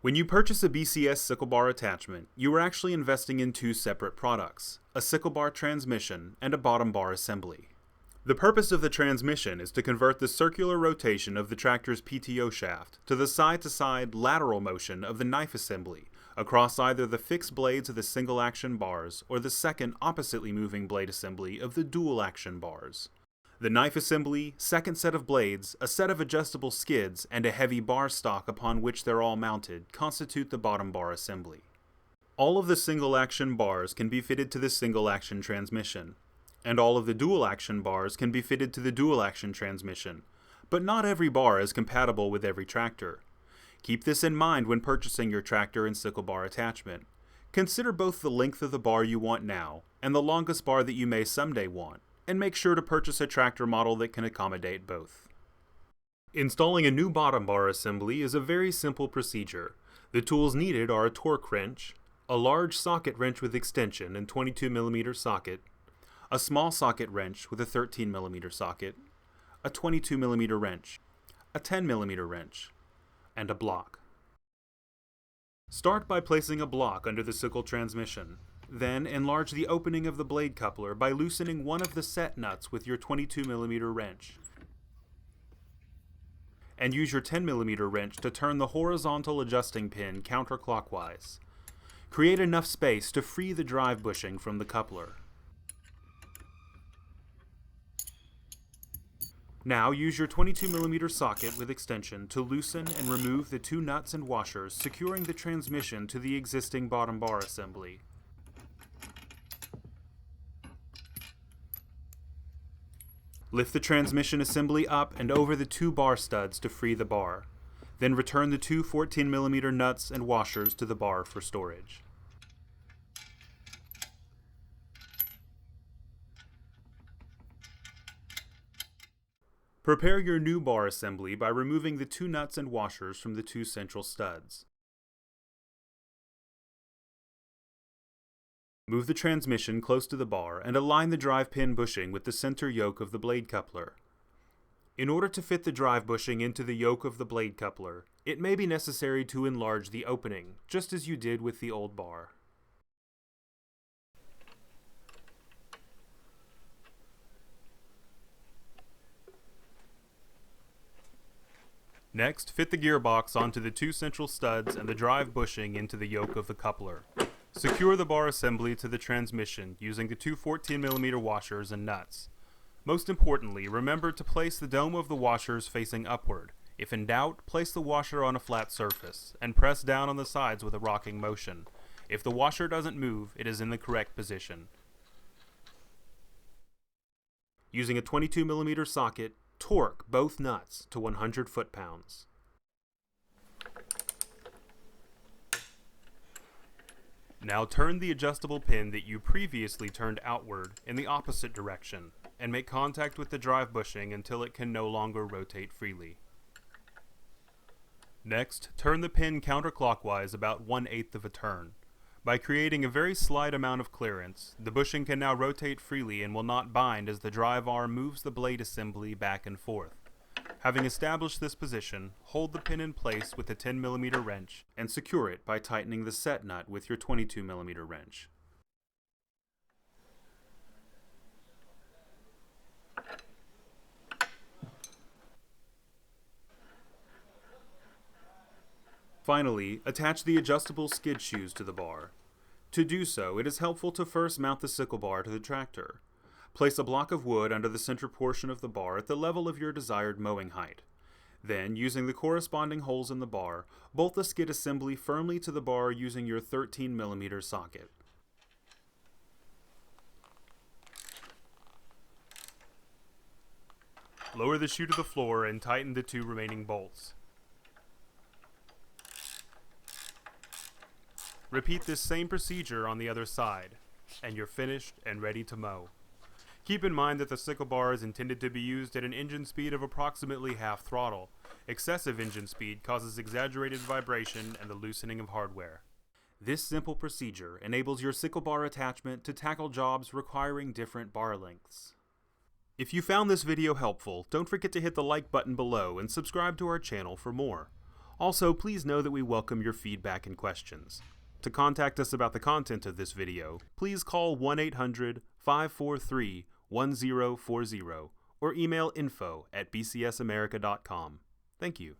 When you purchase a BCS Sickle Bar attachment, you are actually investing in two separate products, a Sickle Bar Transmission and a bottom bar assembly. The purpose of the transmission is to convert the circular rotation of the tractor's PTO shaft to the side-to-side lateral motion of the knife assembly across either the fixed blades of the single-action bars or the second oppositely moving blade assembly of the dual-action bars. The knife assembly, second set of blades, a set of adjustable skids, and a heavy bar stock upon which they're all mounted constitute the bottom bar assembly. All of the single-action bars can be fitted to the single-action transmission, and all of the dual-action bars can be fitted to the dual-action transmission, but not every bar is compatible with every tractor. Keep this in mind when purchasing your tractor and sickle bar attachment. Consider both the length of the bar you want now and the longest bar that you may someday want, and make sure to purchase a tractor model that can accommodate both. Installing a new bottom bar assembly is a very simple procedure. The tools needed are a torque wrench, a large socket wrench with extension and 22mm socket, a small socket wrench with a 13mm socket, a 22mm wrench, a 10mm wrench, and a block. Start by placing a block under the sickle transmission. Then enlarge the opening of the blade coupler by loosening one of the set nuts with your 22mm wrench. And use your 10mm wrench to turn the horizontal adjusting pin counterclockwise. Create enough space to free the drive bushing from the coupler. Now use your 22mm socket with extension to loosen and remove the two nuts and washers securing the transmission to the existing bottom bar assembly. Lift the transmission assembly up and over the two bar studs to free the bar. Then return the two 14mm nuts and washers to the bar for storage. Prepare your new bar assembly by removing the two nuts and washers from the two central studs. Move the transmission close to the bar and align the drive pin bushing with the center yoke of the blade coupler. In order to fit the drive bushing into the yoke of the blade coupler, it may be necessary to enlarge the opening, just as you did with the old bar. Next, fit the gearbox onto the two central studs and the drive bushing into the yoke of the coupler. Secure the bar assembly to the transmission using the two 14mm washers and nuts. Most importantly, remember to place the dome of the washers facing upward. If in doubt, place the washer on a flat surface and press down on the sides with a rocking motion. If the washer doesn't move, it is in the correct position. Using a 22mm socket, torque both nuts to 100 foot-pounds. Now turn the adjustable pin that you previously turned outward in the opposite direction and make contact with the drive bushing until it can no longer rotate freely. Next, turn the pin counterclockwise about 1/8 of a turn. By creating a very slight amount of clearance, the bushing can now rotate freely and will not bind as the drive arm moves the blade assembly back and forth. Having established this position, hold the pin in place with a 10mm wrench and secure it by tightening the set nut with your 22mm wrench. Finally, attach the adjustable skid shoes to the bar. To do so, it is helpful to first mount the sickle bar to the tractor. Place a block of wood under the center portion of the bar at the level of your desired mowing height. Then, using the corresponding holes in the bar, bolt the skid assembly firmly to the bar using your 13mm socket. Lower the shoe to the floor and tighten the two remaining bolts. Repeat this same procedure on the other side, and you're finished and ready to mow. Keep in mind that the sickle bar is intended to be used at an engine speed of approximately half throttle. Excessive engine speed causes exaggerated vibration and the loosening of hardware. This simple procedure enables your sickle bar attachment to tackle jobs requiring different bar lengths. If you found this video helpful, don't forget to hit the like button below and subscribe to our channel for more. Also, please know that we welcome your feedback and questions. To contact us about the content of this video, please call 1-800-543-1040 or email info@bcsamerica.com. Thank you.